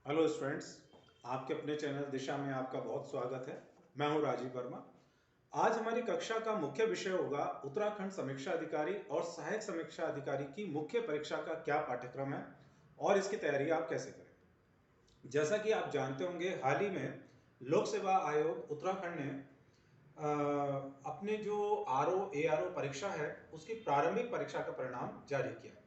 Hello students, आपके अपने channel दिशा में आपका बहुत स्वागत है। मैं हूं राजीव वर्मा। आज हमारी कक्षा का मुख्य विषय होगा उत्तराखंड समीक्षा अधिकारी और सहायक समीक्षा अधिकारी की मुख्य परीक्षा का क्या पाठ्यक्रम है और इसकी तैयारी आप कैसे करें। जैसा कि आप जानते होंगे, हाल ही में लोक सेवा आयोग उत्तराखंड ने अपने जो ARO परीक्षा है उसकी प्रारंभिक परीक्षा का परिणाम जारी किया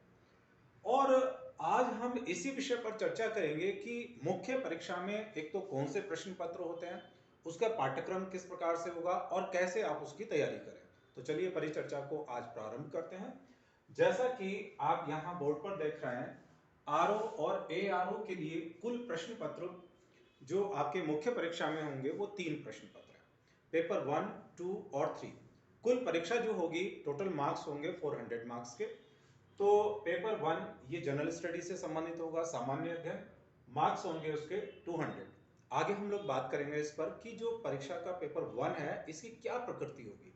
और आज हम इसी विषय पर चर्चा करेंगे कि मुख्य परीक्षा में एक तो कौन से प्रश्न पत्र होते हैं, उसका पाठ्यक्रम किस प्रकार से होगा और कैसे आप उसकी तैयारी करें। तो चलिए परिचर्चा को आज प्रारंभ करते हैं। जैसा कि आप यहाँ बोर्ड पर देख रहे हैं, आरओ और ARO के लिए कुल प्रश्न पत्र जो आपके मुख्य परीक्षा में होंगे वो 3 प्रश्न पत्र हैं, पेपर 1, 2 और 3। कुल परीक्षा जो होगी, टोटल मार्क्स होंगे 400 मार्क्स के। तो पेपर 1 ये जनरल स्टडी से संबंधित होगा, सामान्य अध्ययन, मार्क्स होंगे उसके 200। आगे हम लोग बात करेंगे इस पर कि जो परीक्षा का पेपर 1 है इसकी क्या प्रकृति होगी।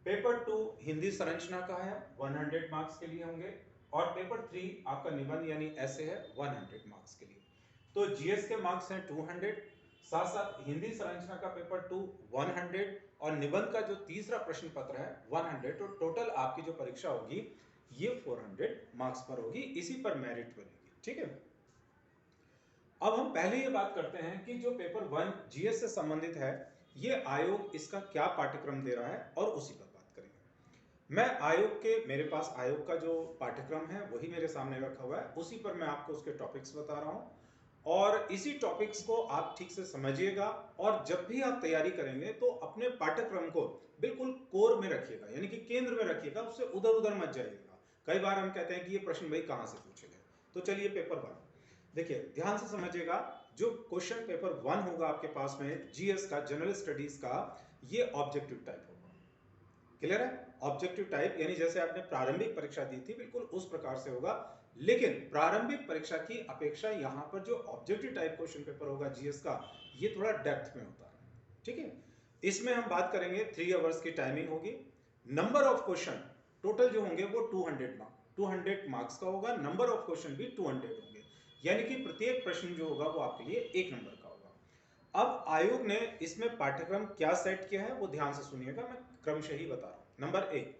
पेपर 2 हिंदी संरचना का है, 100 मार्क्स के लिए होंगे और पेपर 3 आपका निबंध यानी ऐसे है 100 मार्क्स के लिए। तो जीएस के मार्क्स हैं 200, साथ साथ हिंदी संरचना का पेपर 2 100 और निबंध का जो तीसरा प्रश्न पत्र है 100। तो टोटल आपकी जो परीक्षा होगी ये 400 मार्क्स पर होगी, इसी पर मेरिट बनेगी। ठीक है, अब हम पहले ये बात करते हैं कि जो पेपर 1 जीएस से संबंधित है ये आयोग इसका क्या पाठ्यक्रम दे रहा है और उसी पर बात करेंगे। मैं मेरे पास आयोग का जो पाठ्यक्रम है वही मेरे सामने रखा हुआ है, उसी पर मैं आपको उसके टॉपिक्स बता रहा हूं और इसी टॉपिक्स को आप ठीक से समझिएगा और जब भी आप तैयारी करेंगे तो अपने पाठ्यक्रम को बिल्कुल कोर में रखिएगा, यानी कि केंद्र में रखिएगा, उससे उधर उधर मत जाइएगा। कई बार हम कहते हैं कि ये प्रश्न भाई कहां से पूछे गए। तो चलिए पेपर 1 देखिए, ध्यान से समझिएगा। जो क्वेश्चन पेपर 1 होगा आपके पास में जीएस का, जनरल स्टडीज का, ये ऑब्जेक्टिव टाइप होगा। क्लियर है? ऑब्जेक्टिव टाइप यानी जैसे आपने प्रारंभिक परीक्षा दी थी बिल्कुल उस प्रकार से होगा, लेकिन प्रारंभिक परीक्षा की अपेक्षा यहां पर जो ऑब्जेक्टिव टाइप क्वेश्चन पेपर होगा जीएस का, ये थोड़ा डेप्थ में होता है। ठीक है, इसमें हम बात करेंगे 3 आवर्स की टाइमिंग होगी। नंबर ऑफ क्वेश्चन टोटल जो होंगे वो 200 मार्क्स का होगा। नंबर ऑफ क्वेश्चन भी 200 होंगे, यानी कि प्रत्येक प्रश्न जो होगा वो आपके लिए 1 नंबर का होगा। अब आयोग ने इसमें पाठ्यक्रम क्या सेट किया है वो ध्यान से सुनिएगा, मैं क्रमशः ही बता रहा हूं। Number 1,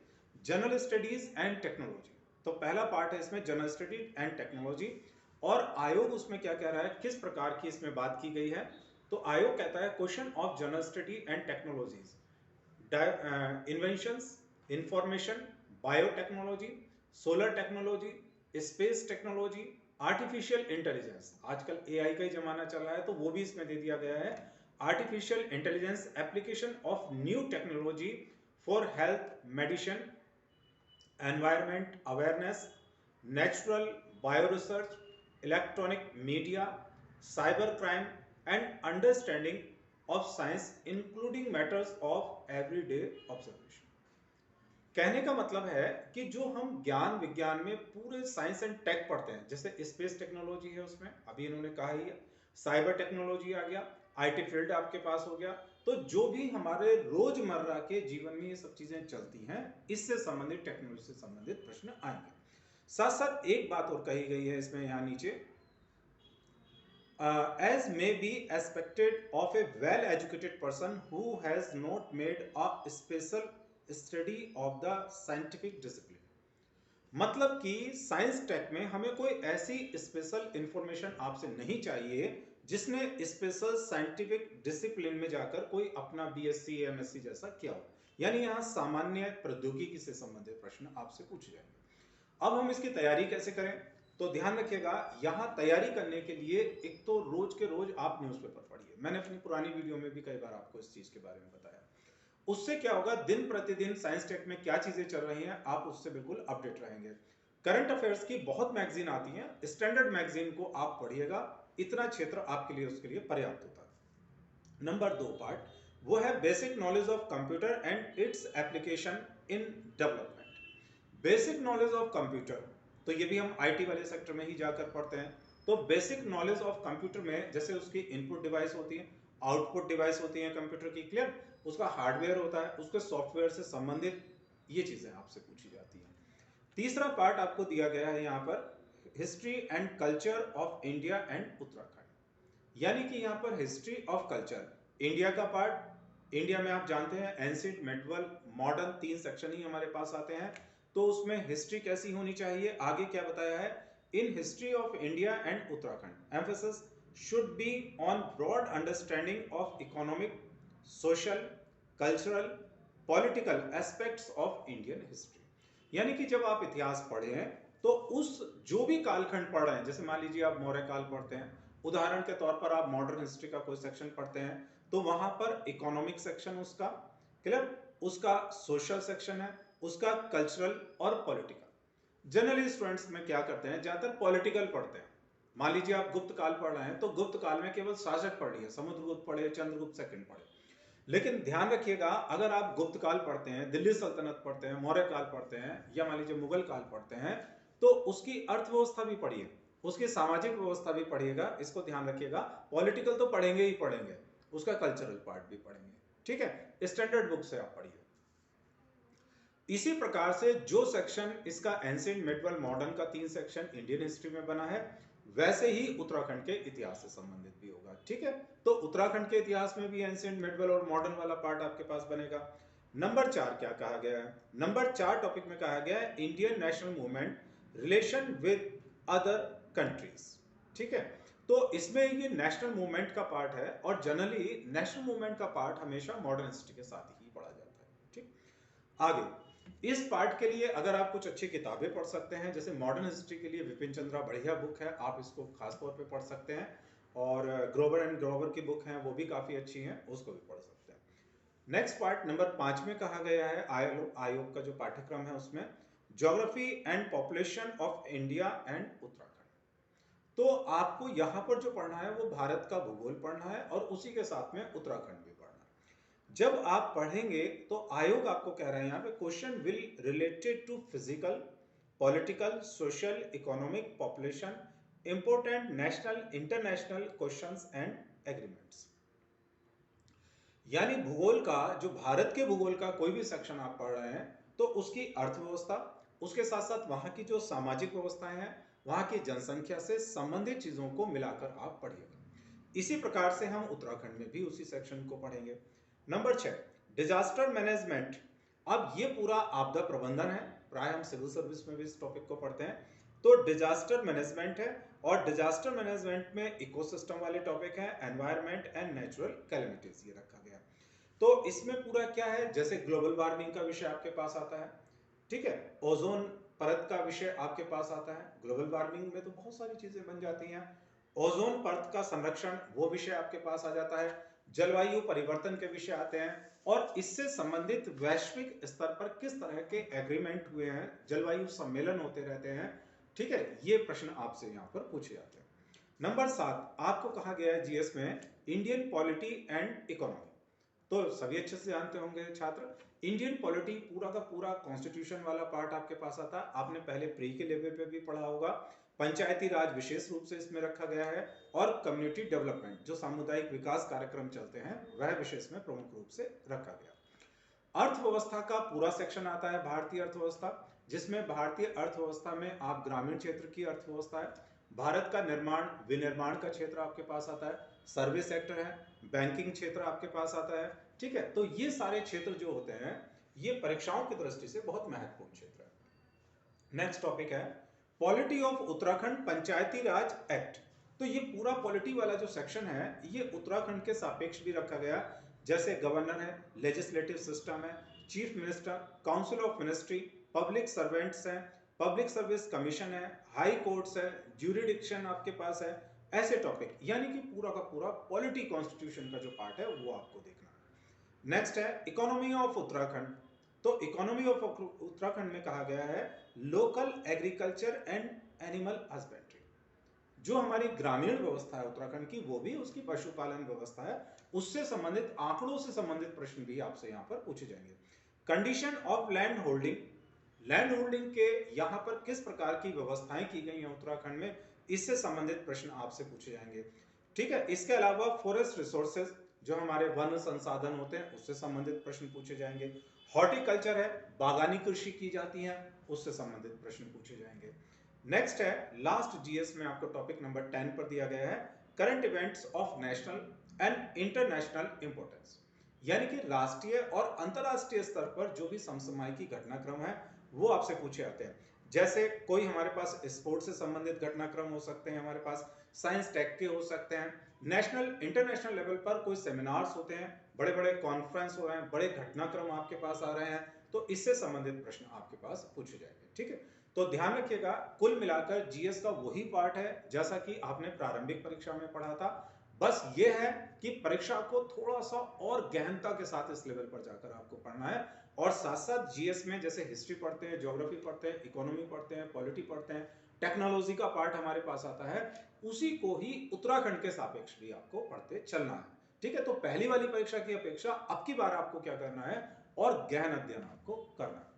general studies and technology. तो पहला पार्ट है इसमें जनरल स्टडीज एंड टेक्नोलॉजी, और आयोग उसमें क्या कह रहा है, किस प्रकार की इसमें बात की गई है। तो आयोग कहता है question of general study and technologies, inventions, information, biotechnology, solar technology, space technology, artificial intelligence. आजकल एआई का ही जमाना चल रहा है तो वो भी इसमें दे दिया गया है। Artificial intelligence, application of new technology for health, medicine, environment awareness, natural bio research, electronic media, cyber crime and understanding of science including matters of everyday observation. कहने का मतलब है कि जो हम ज्ञान विज्ञान में पूरे साइंस एंड टेक पढ़ते हैं, जैसे स्पेस टेक्नोलॉजी है उसमें, अभी इन्होंने कहा ही है, साइबर टेक्नोलॉजी आ गया, आईटी फील्ड आपके पास हो गया। तो जो भी हमारे रोजमर्रा के जीवन में ये सब चीजें चलती हैं, इससे संबंधित, टेक्नोलॉजी से संबंधित प्रश्न आएंगे। साथ साथ एक बात और कही गई है इसमें यहां नीचे, as may be expected of a well educated person who has not made a special study of the scientific discipline। मतलब कि साइंस टेक में हमें कोई ऐसी स्पेशल इंफॉर्मेशन आपसे नहीं चाहिए जिसने स्पेशल साइंटिफिक डिसिप्लिन में जाकर कोई अपना बीएससी एमएससी जैसा किया हो, यानी यहां सामान्य प्रौद्योगिकी से संबंधित प्रश्न आपसे पूछे जाएंगे। अब हम इसकी तैयारी कैसे करें, तो ध्यान रखिएगा, यहां तैयारी करने के लिए एक तो रोज के रोज आप न्यूज़पेपर पढ़िए। मैंने अपनी पुरानी वीडियो में भी कई बार आपको इस चीज के बारे में बताया। उससे क्या होगा, दिन प्रतिदिन साइंस टेक में क्या चीजें चल रही हैं आप उससे बिल्कुल अपडेट रहेंगे। करंट अफेयर्स की बहुत मैगजीन आती हैं, स्टैंडर्ड मैगजीन को आप पढ़िएगा, इतना क्षेत्र आपके लिए उसके लिए पर्याप्त होता है। नंबर 2 पार्ट वो है basic knowledge of computer and its application in development. Basic knowledge of computer, तो ये भी हम आईटी वाले सेक्टर में ही जाकर पढ़ते हैं। तो बेसिक नॉलेज ऑफ कंप्यूटर में जैसे उसकी इनपुट डिवाइस होती है, आउटपुट डिवाइस होती है कंप्यूटर की, क्लियर, उसका हार्डवेयर होता है, उसके सॉफ्टवेयर से संबंधित ये चीजें आपसे पूछी जाती हैं। तीसरा पार्ट आपको दिया गया है यहाँ पर, history and culture of India and Uttarakhand. यानी कि यहाँ पर हिस्ट्री ऑफ कल्चर, इंडिया का पार्ट, इंडिया में आप जानते हैं एंशिएंट, मेडिवल, मॉडर्न, 3 सेक्शन ही हमारे पास आते हैं। तो उसमें हिस्ट्री कैसी होनी चाहिए, आगे क्या बताया है, in history of India and Uttarakhand emphasis should be on broad understanding of economic, social, cultural, political aspects of Indian history. यानी कि जब आप इतिहास पढ़े हैं तो उस जो भी कालखंड पढ़ रहे हैं, जैसे मान लीजिए आप मौर्य काल पढ़ते हैं, उदाहरण के तौर पर आप मॉडर्न हिस्ट्री का कोई सेक्शन पढ़ते हैं, तो वहां पर इकोनॉमिक सेक्शन उसका क्लियर, उसका सोशल सेक्शन है, उसका कल्चरल और पॉलिटिकल। जनरली स्टूडेंट्स में क्या करते हैं, ज्यादातर पॉलिटिकल पढ़ते हैं। मान लीजिए आप गुप्त काल पढ़ रहे हैं तो गुप्त काल में केवल शासक पढ़िए, समुद्रगुप्त पढ़े, चंद्रगुप्त सेकंड पढ़े। लेकिन ध्यान रखिएगा, अगर आप गुप्त काल पढ़ते हैं, दिल्ली सल्तनत पढ़ते हैं, मौर्य काल पढ़ते हैं, या मान लीजिए मुगल काल पढ़ते हैं, तो उसकी अर्थव्यवस्था भी पढ़िए, उसकी सामाजिक व्यवस्था भी पढ़िएगा, इसको ध्यान रखिएगा। पॉलिटिकल तो पढ़ेंगे ही पढ़ेंगे, उसका कल्चरल पार्ट भी पढ़ेंगे, ठीक है, स्टैंडर्ड बुक से आप पढ़िए। इसी प्रकार से जो सेक्शन इसका एंशिएंट, मेडिवल, मॉडर्न का 3 सेक्शन इंडियन हिस्ट्री में बना है, वैसे ही उत्तराखंड के इतिहास से संबंधित भी होगा, ठीक है। तो उत्तराखंड के इतिहास में भी एंशिएंट, मेडिवल और मॉडर्न वाला पार्ट आपके पास बनेगा। नंबर 4 क्या कहा गया है, नंबर 4 टॉपिक में कहा गया है Indian national movement relation with other countries, ठीक है। तो इसमें ये नेशनल मूवमेंट का पार्ट है, और जनरली नेशनल मूवमेंट का पार्ट हमेशा मॉडर्न हिस्ट्री के साथ ही पढ़ा जाता है, ठीक। आगे इस पार्ट के लिए अगर आप कुछ अच्छी किताबें पढ़ सकते हैं, जैसे मॉडर्न हिस्ट्री के लिए विपिन चंद्रा बढ़िया बुक है, आप इसको खास तौर पे पढ़ सकते हैं, और ग्रोवर एंड ग्रोवर की बुक है, वो भी काफी अच्छी हैं, उसको भी पढ़ सकते हैं। नेक्स्ट पार्ट नंबर 5 में कहा गया है, आयोग का जो पाठ्यक्रम है उसमें geography and population of India and Uttarakhand. तो आपको यहाँ पर जो पढ़ना है वो भारत का भूगोल पढ़ना है, और उसी के साथ में उत्तराखंड भी पढ़ना है। जब आप पढ़ेंगे तो आयोग आपको कह रहे हैं यहाँ पे question will related to physical, political, social, economic, population, important national, international questions and agreements. यानी भूगोल का, जो भारत के भूगोल का कोई भी सेक्शन आप पढ़ रहे हैं, तो उसकी अर्थव्यवस्था, उसके साथ साथ वहां की जो सामाजिक व्यवस्थाएं हैं, वहां की जनसंख्या से संबंधित चीजों को मिलाकर आप पढ़िएगा। इसी प्रकार से हम उत्तराखंड में भी उसी सेक्शन को पढ़ेंगे। Number 6 disaster management. अब ये पूरा आपदा प्रबंधन है, प्राय हम सिविल सर्विस में भी इस टॉपिक को पढ़ते हैं। तो डिजास्टर मैनेजमेंट है, और डिजास्टर मैनेजमेंट में इकोसिस्टम वाले टॉपिक है, एनवायरनमेंट एंड नेचुरल कैलेमिटीज ये रखा गया। तो इसमें पूरा क्या है, जैसे ग्लोबल वार्मिंग का विषय आपके पास आता है, ठीक है, ओजोन परत का विषय आपके पास आता है। ग्लोबल वार्मिंग में तो बहुत सारी चीजें बन जाती हैं, ओजोन परत का संरक्षण वो विषय आपके पास आ जाता है, जलवायु परिवर्तन के विषय आते हैं, और इससे संबंधित वैश्विक स्तर पर किस तरह के एग्रीमेंट हुए हैं, जलवायु सम्मेलन होते रहते हैं, ठीक है, ये प्रश्न आपसे यहाँ पर पूछे जाते हैं। नंबर 7 आपको कहा गया है जीएस में इंडियन पॉलिटी एंड इकोनॉमी। तो सभी अच्छे से जानते होंगे छात्र, इंडियन पॉलिटी पूरा का पूरा कॉन्स्टिट्यूशन वाला पार्ट आपके पास आता है, आपने पहले प्री के लेवल पे भी पढ़ा होगा। पंचायती राज विशेष रूप से इसमें रखा गया है, और कम्युनिटी डेवलपमेंट, जो सामुदायिक विकास कार्यक्रम चलते हैं, वह विषय इसमें प्रमुख रूप से रखा गया। अर्थव्यवस्था का पूरा सेक्शन आता है, भारतीय अर्थव्यवस्था, जिसमें भारतीय अर्थव्यवस्था में आप ग्रामीण क्षेत्र की अर्थव्यवस्था है, भारत का निर्माण विनिर्माण का क्षेत्र आपके पास आता है, सर्विस सेक्टर है, बैंकिंग क्षेत्र आपके पास आता है, ठीक है। तो ये सारे क्षेत्र जो होते हैं, ये परीक्षाओं की दृष्टि से बहुत महत्वपूर्ण क्षेत्र है। नेक्स्ट टॉपिक है polity of Uttarakhand Panchayati Raj act. तो ये पूरा पॉलिटी वाला जो सेक्शन है, ये उत्तराखंड के सापेक्ष भी रखा गया, जैसे गवर्नर है, लेजिस्लेटिव सिस्टम है, chief minister, council of ministry, public servants हैं, पब्लिक सर्विस कमीशन है, हाई कोर्ट्स है, ज्यूरिडिक्शन आपके पास है, ऐसे टॉपिक, यानी कि पूरा का पूरा पॉलिटी कॉन्स्टिट्यूशन का जो पार्ट है वो आपको देखना है। नेक्स्ट है इकोनॉमी ऑफ उत्तराखंड। तो इकोनॉमी ऑफ उत्तराखंड में कहा गया है local agriculture and animal husbandry. जो हमारी ग्रामीण व्यवस्था है उत्तराखंड की, वो भी उसकी पशुपालन व्यवस्था है, उससे संबंधित आंकड़ों से संबंधित प्रश्न भी आपसे यहाँ पर पूछे जाएंगे। Condition of land holding, land holding के यहाँ पर किस प्रकार की व्यवस्थाएं की गई हैं उत्तराखंड में, इससे संबंधित प्रश्न आपसे पूछे जाएंगे, ठीक है। इसके अलावा फॉरेस्ट रिसोर्सेज, जो हमारे वन संसाधन होते हैं, उससे संबंधित प्रश्न पूछे जाएंगे। हॉर्टिकल्चर है, बागानी कृषि की जाती है, उससे संबंधित प्रश्न पूछे जाएंगे। नेक्स्ट है लास्ट जीएस में आपको टॉपिक नंबर 10 पर दिया गया है current events of national and international importance, यानी कि राष्ट्रीय और अंतरराष्ट्रीय स्तर पर जो भी समसामयिक घटनाक्रम है वो आपसे पूछे जाते हैं। जैसे कोई हमारे पास स्पोर्ट्स से संबंधित घटनाक्रम हो सकते हैं, हमारे पास साइंस टेक के हो सकते हैं, नेशनल इंटरनेशनल लेवल पर कोई सेमिनार्स होते हैं, बड़े बड़े कॉन्फ्रेंस हो रहे हैं, बड़े घटनाक्रम आपके पास आ रहे हैं, तो इससे संबंधित प्रश्न आपके पास पूछे जाएंगे। ठीक है, तो ध्यान रखिएगा, कुल मिलाकर जीएस का वही पार्ट है जैसा कि आपने प्रारंभिक परीक्षा में पढ़ा था। बस ये है कि परीक्षा को थोड़ा सा और गहनता के साथ इस लेवल पर जाकर आपको पढ़ना है, और साथ साथ जीएस में जैसे हिस्ट्री पढ़ते हैं, ज्योग्राफी पढ़ते हैं, इकोनॉमी पढ़ते हैं, पॉलिटी पढ़ते हैं, टेक्नोलॉजी का पार्ट हमारे पास आता है, उसी को ही उत्तराखंड के सापेक्ष भी आपको पढ़ते चलना है। ठीक है, तो पहली वाली परीक्षा की अपेक्षा अब की बार आपको क्या करना है, और गहन अध्ययन आपको करना है।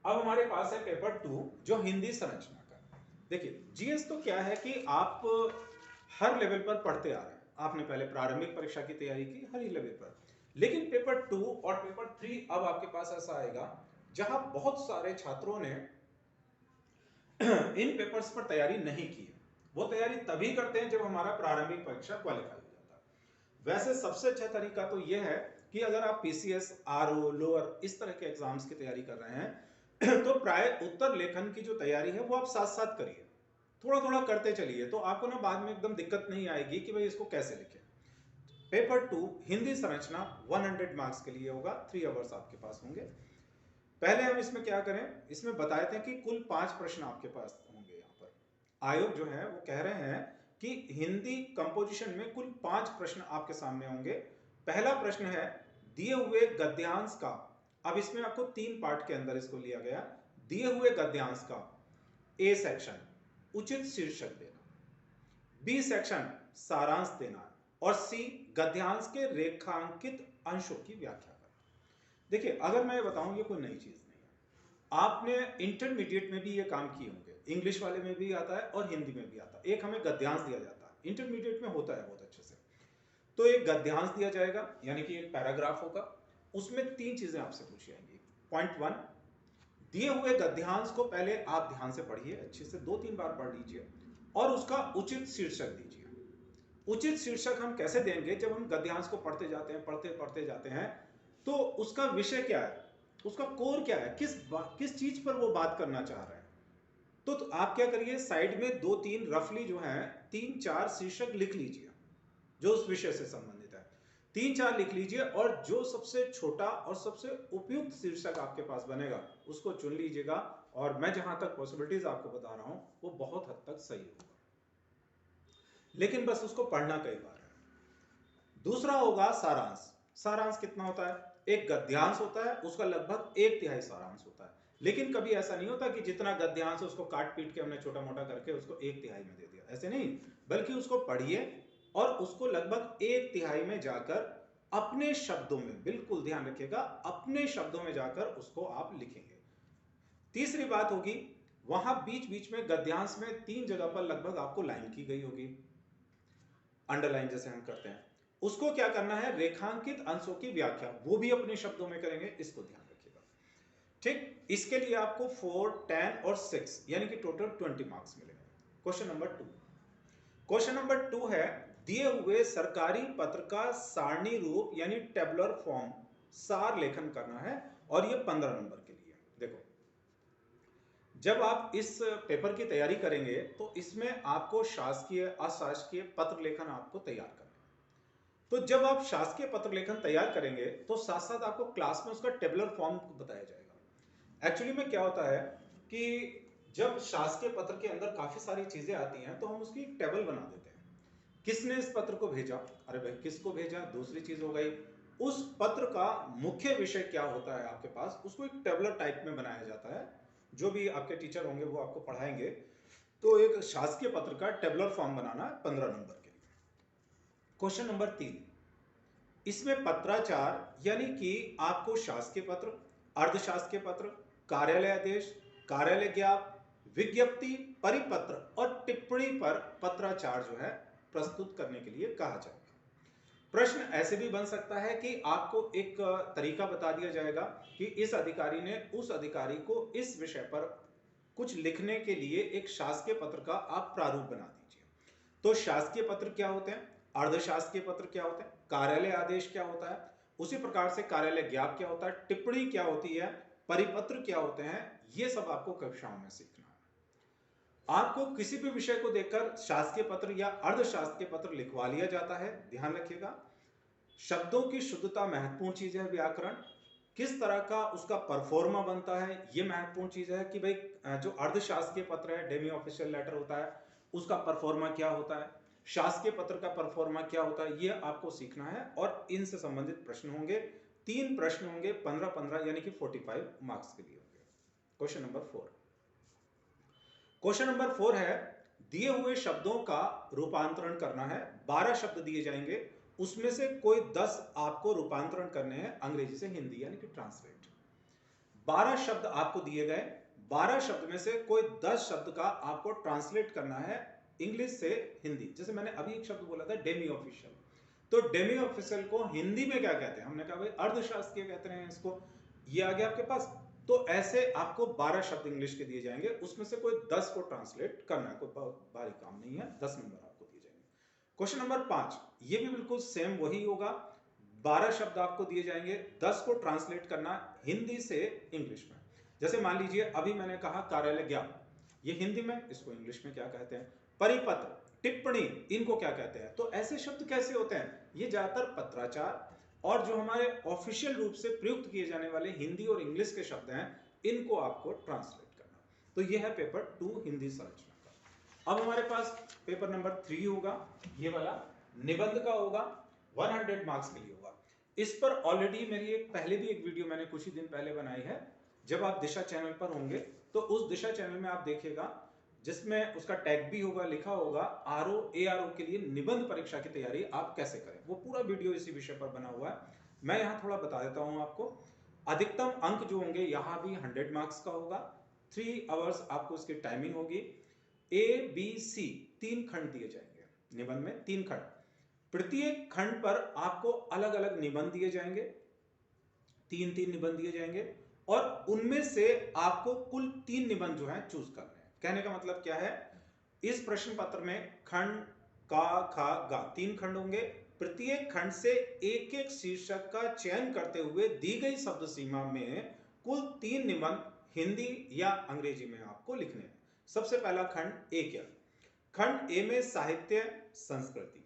अब हमारे पास है पेपर 2 जो हिंदी संरचना का। देखिए जीएस तो क्या है कि आप हर लेवल पर पढ़ते आ रहे हैं, आपने पहले प्रारंभिक परीक्षा की तैयारी की हर ही लेवल पर, लेकिन पेपर 2 और पेपर 3 अब आपके पास ऐसा आएगा जहां बहुत सारे छात्रों ने इन पेपर्स पर तैयारी नहीं की है। वो तैयारी तभी करते हैं जब हमारा प्रारंभिक परीक्षा क्वालिफाई हो जाता है। वैसे सबसे अच्छा तरीका तो यह है कि अगर आप पीसीएस, आरओ, लोअर इस तरह के एग्जाम्स की तैयारी कर रहे हैं तो प्राय उत्तर लेखन की जो तैयारी है वो आप साथ साथ करिए, थोड़ा थोड़ा करते चलिए, तो आपको ना बाद में एकदम दिक्कत नहीं आएगी कि भाई इसको कैसे लिखें। पेपर 2 हिंदी संरचना 100 मार्क्स के लिए होगा, 3 आवर्स आपके पास होंगे। पहले हम इसमें क्या करें, इसमें बताए थे कि कुल 5 प्रश्न आपके पास होंगे। यहाँ पर आयोग जो है वो कह रहे हैं कि हिंदी कंपोजिशन में कुल 5 प्रश्न आपके सामने होंगे। पहला प्रश्न है दिए हुए गद्यांश का, अब इसमें आपको 3 पार्ट के अंदर इसको लिया गया, दिए हुए गद्यांश का ए सेक्शन उचित शीर्षक देना, बी सेक्शन सारांश देना, और सी गद्यांश के रेखांकित अंशों की व्याख्या करना। देखिए अगर मैं बताऊं ये कोई नई चीज नहीं है, आपने इंटरमीडिएट में भी ये काम किए होंगे, इंग्लिश वाले में भी आता है और हिंदी में भी आता है। एक हमें गद्यांश दिया जाता है, इंटरमीडिएट में होता है बहुत अच्छे से। तो एक गद्यांश दिया जाएगा यानी कि एक पैराग्राफ होगा, उसमें 3 चीजें आपसे पूछी जाएंगी। पॉइंट 1, दिए हुए गद्यांश को पहले आप ध्यान से पढ़िए, अच्छे से 2-3 बार पढ़ लीजिए और उसका उचित शीर्षक दीजिए। उचित शीर्षक हम कैसे देंगे, जब हम गद्यांश को पढ़ते जाते हैं, पढ़ते जाते हैं, तो उसका विषय क्या है, उसका कोर क्या है, किस चीज पर वो बात करना चाह रहे हैं। तो आप क्या करिए, साइड में 2-3 रफली जो है 3-4 शीर्षक लिख लीजिए जो उस विषय से संबंधित है, 3-4 लिख लीजिए, और जो सबसे छोटा और सबसे उपयुक्त शीर्षक आपके पास बनेगा उसको चुन लीजिएगा। और मैं जहां तक पॉसिबिलिटीज आपको बता रहा हूं वो बहुत हद तक सही होगा, लेकिन बस उसको पढ़ना कई बार है। दूसरा होगा सारांश। सारांश कितना होता है, एक गद्यांश होता है उसका लगभग 1/3 सारांश होता है, लेकिन कभी ऐसा नहीं होता कि जितना गद्यांश उसको काट पीट के हमने छोटा मोटा करके उसको 1/3 में दे दिया, ऐसे नहीं, बल्कि उसको पढ़िए और उसको लगभग 1/3 में जाकर अपने शब्दों में, बिल्कुल ध्यान रखिएगा, अपने शब्दों में जाकर उसको आप लिखेंगे। तीसरी बात होगी, वहां बीच बीच में गद्यांश में 3 जगह पर लगभग आपको लाइन की गई होगी, अंडरलाइन जैसे हम करते हैं, उसको क्या करना है, रेखांकित अंशों की व्याख्या, वो भी अपने शब्दों में करेंगे, इसको ध्यान रखिएगा। ठीक, इसके लिए आपको 4, 10 और 6 यानी कि टोटल 20 मार्क्स मिलेंगे। क्वेश्चन नंबर 2, क्वेश्चन नंबर 2 है दिए हुए सरकारी पत्र का सारणी रूप यानी टेबुलर फॉर्म सार लेखन करना है, और ये 15 नंबर के लिए। देखो जब आप इस पेपर की तैयारी करेंगे तो इसमें आपको शासकीय अशासकीय पत्र लेखन आपको तैयार करना है। तो जब आप शासकीय पत्र लेखन तैयार करेंगे तो साथ साथ आपको क्लास में उसका टेबुलर फॉर्म बताया जाएगा। एक्चुअली में क्या होता है कि जब शासकीय पत्र के अंदर काफी सारी चीजें आती हैं तो हम उसकी एक टेबल बना देते हैं, किसने इस पत्र को भेजा, अरे भाई किसको भेजा, दूसरी चीज हो गई, उस पत्र का मुख्य विषय क्या होता है आपके पास, उसको एक टेबलर टाइप में बनाया जाता है। जो भी आपके टीचर होंगे वो आपको पढ़ाएंगे। तो एक शासकीय पत्र का टेबलर फॉर्म बनाना है 15 नंबर के लिए। क्वेश्चन नंबर 3, इसमें पत्राचार यानी कि आपको शासकीय पत्र, अर्धशासकीय पत्र, कार्यालय आदेश, कार्यालय ज्ञापन, विज्ञप्ति, परिपत्र और टिप्पणी पर पत्राचार जो है प्रस्तुत करने के लिए कहा जाएगा। प्रश्न ऐसे भी बन सकता है कि आपको एक तरीका बता दिया जाएगा कि इस अधिकारी ने उस अधिकारी को इस विषय पर कुछ लिखने के लिए एक शासकीय पत्र का आप प्रारूप बना दीजिए। तो शासकीय पत्र क्या होते हैं, अर्धशासकीय पत्र क्या होते हैं, कार्यालय आदेश क्या होता है, उसी प्रकार से कार्यालय ज्ञाप क्या होता है, टिप्पणी क्या होती है, परिपत्र क्या होते हैं, ये सब आपको कक्षाओं में सीखना है। आपको किसी भी विषय को देखकर शासकीय पत्र या अर्धशासकीय पत्र लिखवा लिया जाता है, ध्यान रखिएगा। शब्दों की शुद्धता महत्वपूर्ण चीज है, व्याकरण किस तरह का उसका परफॉर्मा बनता है ये महत्वपूर्ण चीज है कि भाई जो अर्धशासकीय पत्र है, डेमी ऑफिशियल लेटर होता है, उसका परफॉर्मा क्या होता है, शासकीय पत्र का परफॉर्मा क्या होता है, ये आपको सीखना है। और इनसे संबंधित प्रश्न होंगे, 3 प्रश्न होंगे, 15-15 यानी कि 45 मार्क्स के लिए होंगे। क्वेश्चन नंबर 4, क्वेश्चन नंबर 4 है, दिए हुए शब्दों का रूपांतरण करना है। 12 शब्द दिए जाएंगे, उसमें से कोई 10 आपको रूपांतरण करने हैं अंग्रेजी से हिंदी यानी कि ट्रांसलेट। 12 शब्द आपको दिए गए, 12 शब्द में से कोई 10 शब्द का आपको ट्रांसलेट करना है इंग्लिश से हिंदी। जैसे मैंने अभी एक शब्द बोला था डेमी ऑफिशियल, तो डेमी ऑफिशियल को हिंदी में क्या कहते हैं, हमने कहा भाई अर्धशासकीय कहते हैं इसको, ये आ गया आपके पास। तो ऐसे आपको 12 शब्द इंग्लिश के दिए जाएंगे, उसमें से कोई 10 को ट्रांसलेट करना है, कोई बहुत भारी काम नहीं है, 10 नंबर आपको दिए जाएंगे। क्वेश्चन नंबर 5, ये भी बिल्कुल सेम वही होगा, 12 शब्द आपको दिए जाएंगे, 10 को ट्रांसलेट करना हिंदी से इंग्लिश में। जैसे मान लीजिए अभी मैंने कहा कार्यालय ज्ञाप, ये हिंदी में, इसको इंग्लिश में क्या कहते हैं, परिपत्र, टिप्पणी, इनको क्या कहते हैं। तो ऐसे शब्द कैसे होते हैं, ये ज्यादातर पत्राचार और जो हमारे ऑफिशियल रूप से प्रयुक्त किए जाने वाले हिंदी और इंग्लिश के शब्द हैं, इनको आपको ट्रांसलेट करना। तो ये है पेपर 2 हिंदी संरचना का। अब हमारे पास पेपर नंबर 3 होगा, ये वाला निबंध का होगा, 100 मार्क्स के लिए होगा। इस पर ऑलरेडी मेरी पहले भी एक वीडियो मैंने कुछ ही दिन पहले बनाई है, जब आप दिशा चैनल पर होंगे तो उस दिशा चैनल में आप देखिएगा, जिसमें उसका टैग भी होगा, लिखा होगा आरओ एआरओ के लिए निबंध परीक्षा की तैयारी आप कैसे करें, वो पूरा वीडियो इसी विषय पर बना हुआ है। मैं यहाँ थोड़ा बता देता हूँ आपको। अधिकतम अंक जो होंगे यहाँ भी 100 मार्क्स का होगा, 3 आवर्स आपको इसकी टाइमिंग होगी। ए बी सी 3 खंड दिए जाएंगे निबंध में, 3 खंड, प्रत्येक खंड पर आपको अलग अलग निबंध दिए जाएंगे, 3-3 निबंध दिए जाएंगे, और उनमें से आपको कुल 3 निबंध जो है चूज करने हैं। कहने का मतलब क्या है, इस प्रश्न पत्र में खंड का, खा, गा 3 खंड होंगे, प्रत्येक खंड से एक एक शीर्षक का चयन करते हुए दी गई शब्द सीमा में कुल 3 निबंध हिंदी या अंग्रेजी में आपको लिखने हैं। सबसे पहला खंड ए क्या, खंड ए में साहित्य संस्कृति,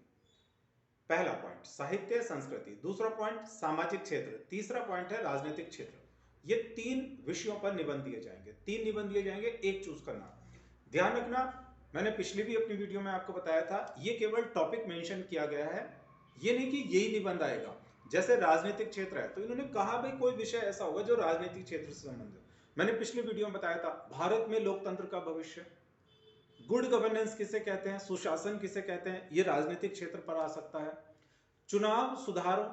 पहला पॉइंट साहित्य संस्कृति, दूसरा पॉइंट सामाजिक क्षेत्र, तीसरा पॉइंट है राजनीतिक क्षेत्र। ये 3 विषयों पर निबंध दिए जाएंगे, 3 निबंध दिए जाएंगे, एक चूज करना। ध्यान रखना, मैंने पिछली भी अपनी वीडियो में आपको बताया था, ये केवल टॉपिक मेंशन किया गया है, ये नहीं कि यही निबंध आएगा। जैसे राजनीतिक क्षेत्र है तो इन्होंने कहा भाई कोई विषय ऐसा होगा जो राजनीतिक क्षेत्र से संबंधित। मैंने पिछली वीडियो में बताया था भारत में लोकतंत्र का भविष्य, गुड गवर्नेंस किसे कहते हैं, सुशासन किसे कहते हैं, ये राजनीतिक क्षेत्र पर आ सकता है। चुनाव सुधारों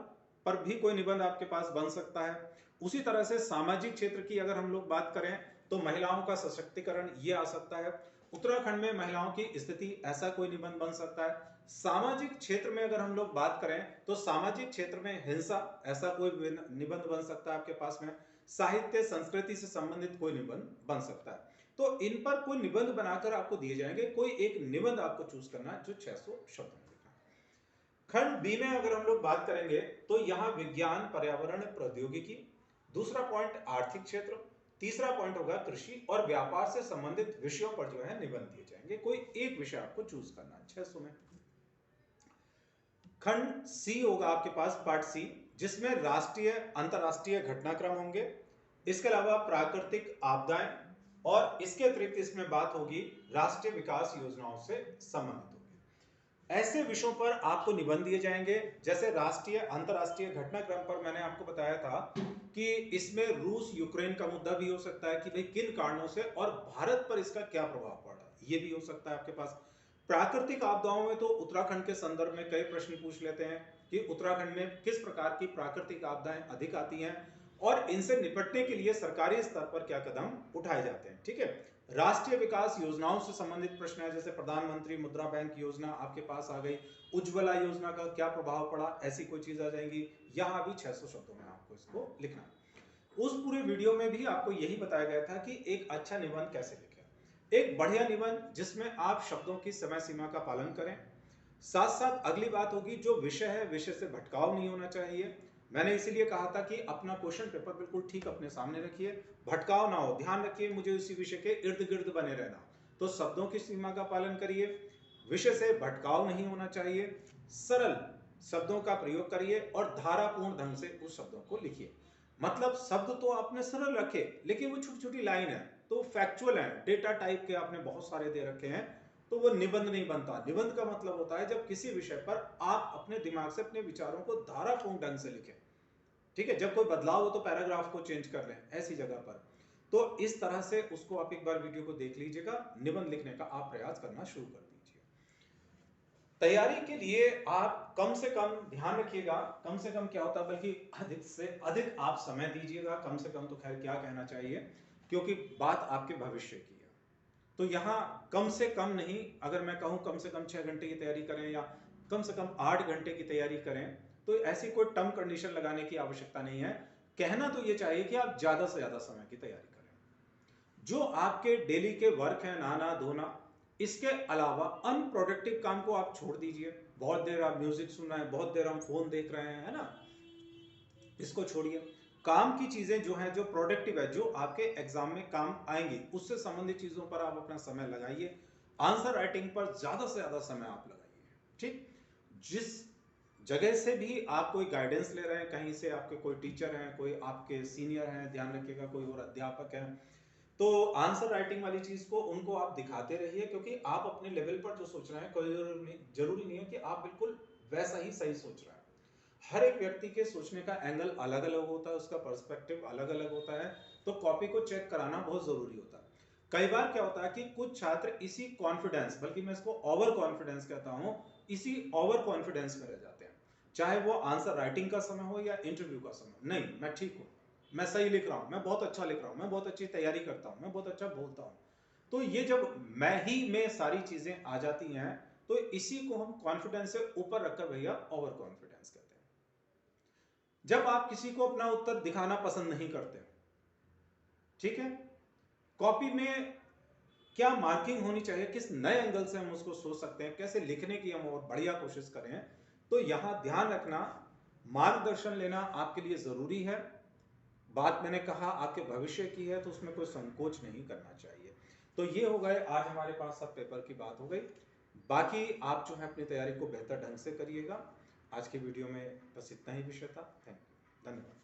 पर भी कोई निबंध आपके पास बन सकता है। उसी तरह से सामाजिक क्षेत्र की अगर हम लोग बात करें तो महिलाओं का सशक्तिकरण ये आ सकता है, उत्तराखंड में महिलाओं की स्थिति, ऐसा कोई निबंध बन सकता है। सामाजिक क्षेत्र में अगर हम लोग बात करें तो सामाजिक क्षेत्र में हिंसा, ऐसा कोई निबंध बन सकता है आपके पास में। साहित्य संस्कृति से संबंधित कोई निबंध बन सकता है। तो इन पर कोई निबंध बनाकर आपको दिए जाएंगे, कोई एक निबंध आपको चूज करना है जो 600 शब्द में लिखना है। खंड बी में अगर हम लोग बात करेंगे तो यहाँ विज्ञान, पर्यावरण, प्रौद्योगिकी, दूसरा पॉइंट आर्थिक क्षेत्र, तीसरा पॉइंट होगा कृषि और व्यापार से संबंधित विषयों पर जो है निबंध दिए जाएंगे, कोई एक विषय आपको चूज करना है 600 में। खंड सी होगा आपके पास, पार्ट सी, जिसमें राष्ट्रीय अंतरराष्ट्रीय घटनाक्रम होंगे, इसके अलावा प्राकृतिक आपदाएं, और इसके अतिरिक्त इसमें बात होगी राष्ट्रीय विकास योजनाओं से संबंधित होगी। ऐसे विषयों पर आपको निबंध दिए जाएंगे। जैसे राष्ट्रीय अंतरराष्ट्रीय घटनाक्रम पर मैंने आपको बताया था कि इसमें रूस यूक्रेन का मुद्दा भी हो सकता है कि भाई किन कारणों से और भारत पर इसका क्या प्रभाव पड़ा, ये भी हो सकता है आपके पास। प्राकृतिक आपदाओं में तो उत्तराखंड के संदर्भ में कई प्रश्न पूछ लेते हैं कि उत्तराखंड में किस प्रकार की प्राकृतिक आपदाएं अधिक आती हैं और इनसे निपटने के लिए सरकारी स्तर पर क्या कदम उठाए जाते हैं। ठीक है, राष्ट्रीय विकास योजनाओं से संबंधित प्रश्न है, जैसे प्रधानमंत्री मुद्रा बैंक योजना आपके पास आ गई, उज्ज्वला योजना का क्या प्रभाव पड़ा, ऐसी कोई चीज आ जाएंगी। यहां भी 600 शब्दों में आपको इसको लिखना है। उस पूरे वीडियो में भी आपको यही बताया गया था कि एक अच्छा निबंध कैसे लिखें, एक बढ़िया निबंध जिसमें आप शब्दों की समय सीमा का पालन करें, साथ साथ अगली बात होगी, जो विषय है विषय से भटकाव नहीं होना चाहिए। मैंने इसीलिए कहा था कि अपना क्वेश्चन पेपर बिल्कुल ठीक अपने सामने रखिए, भटकाव ना हो, ध्यान रखिए मुझे उसी विषय के इर्द गिर्द बने रहना। तो शब्दों की सीमा का पालन करिए, विषय से भटकाव नहीं होना चाहिए, सरल शब्दों का प्रयोग करिए और धारापूर्ण ढंग से उस शब्दों को लिखिए। मतलब शब्द तो आपने सरल रखे, लेकिन वो छोटी छोटी लाइन है तो फैक्चुअल है, डेटा टाइप के आपने बहुत सारे दे रखे हैं, तो वो निबंध नहीं बनता। निबंध का मतलब होता है जब किसी विषय पर आप अपने दिमाग से अपने विचारों को धारापूर्ण ढंग से लिखें। ठीक है, जब कोई बदलाव हो तो पैराग्राफ को चेंज कर लें ऐसी जगह पर। तो इस तरह से उसको आप एक बार वीडियो को देख लीजिएगा, निबंध लिखने का आप प्रयास करना शुरू कर दीजिए। तैयारी के लिए आप कम से कम ध्यान रखिएगा, कम से कम क्या होता है, बल्कि अधिक से अधिक आप समय दीजिएगा। कम से कम तो खैर क्या कहना चाहिए, क्योंकि बात आपके भविष्य की है। तो यहाँ कम से कम नहीं, अगर मैं कहूँ कम से कम 6 घंटे की तैयारी करें या कम से कम 8 घंटे की तैयारी करें, तो ऐसी कोई टर्म कंडीशन लगाने की आवश्यकता नहीं है। कहना तो ये चाहिए कि आप ज्यादा से ज्यादा समय की तैयारी करें। जो आपके डेली के वर्क है, नहाना धोना, इसके अलावा अनप्रोडक्टिव काम को आप छोड़ दीजिए। बहुत देर आप म्यूजिक सुन रहे हैं, बहुत देर हम फोन देख रहे हैं, है ना, इसको छोड़िए। काम की चीजें जो है, जो प्रोडक्टिव है, जो आपके एग्जाम में काम आएंगी, उससे संबंधित चीजों पर आप अपना समय लगाइए। आंसर राइटिंग पर ज्यादा से ज्यादा समय आप लगाइए। ठीक, जिस जगह से भी आप कोई गाइडेंस ले रहे हैं, कहीं से आपके कोई टीचर हैं, कोई आपके सीनियर हैं, ध्यान रखिएगा कोई और अध्यापक हैं, तो आंसर राइटिंग वाली चीज को उनको आप दिखाते रहिए, क्योंकि आप अपने लेवल पर जो सोच रहे हैं, कोई जरूरी नहीं है कि आप बिल्कुल वैसा ही सही सोच रहे हैं। हर एक व्यक्ति के सोचने का एंगल अलग अलग होता है, उसका पर्सपेक्टिव अलग अलग होता है, तो कॉपी को चेक कराना बहुत जरूरी होता है। कई बार क्या होता है कि कुछ छात्र इसी कॉन्फिडेंस, बल्कि मैं इसको ओवर कॉन्फिडेंस कहता हूं, इसी ओवर कॉन्फिडेंस में रह जाते हैं, चाहे वो आंसर राइटिंग का समय हो या इंटरव्यू का समय। नहीं, मैं ठीक हूं, मैं सही लिख रहा हूं, मैं बहुत अच्छा लिख रहा हूं, मैं बहुत अच्छी तैयारी करता हूं, मैं बहुत अच्छा बोलता हूं। तो ये जब मैं ही में सारी चीजें आ जाती हैं, तो इसी को हम कॉन्फिडेंस से ऊपर रखकर भैया ओवर कॉन्फिडेंस कहते हैं। जब आप किसी को अपना उत्तर दिखाना पसंद नहीं करते, ठीक है, कॉपी में क्या मार्किंग होनी चाहिए, किस नए एंगल से हम उसको सोच सकते हैं, कैसे लिखने की हम और बढ़िया कोशिश करें, तो यहां ध्यान रखना, मार्गदर्शन लेना आपके लिए जरूरी है। बात मैंने कहा आपके भविष्य की है, तो उसमें कोई संकोच नहीं करना चाहिए। तो ये हो गए आज हमारे पास सब पेपर की बात हो गई। बाकी आप जो है अपनी तैयारी को बेहतर ढंग से करिएगा। आज की वीडियो में बस इतना ही विषय था। थैंक यू, धन्यवाद।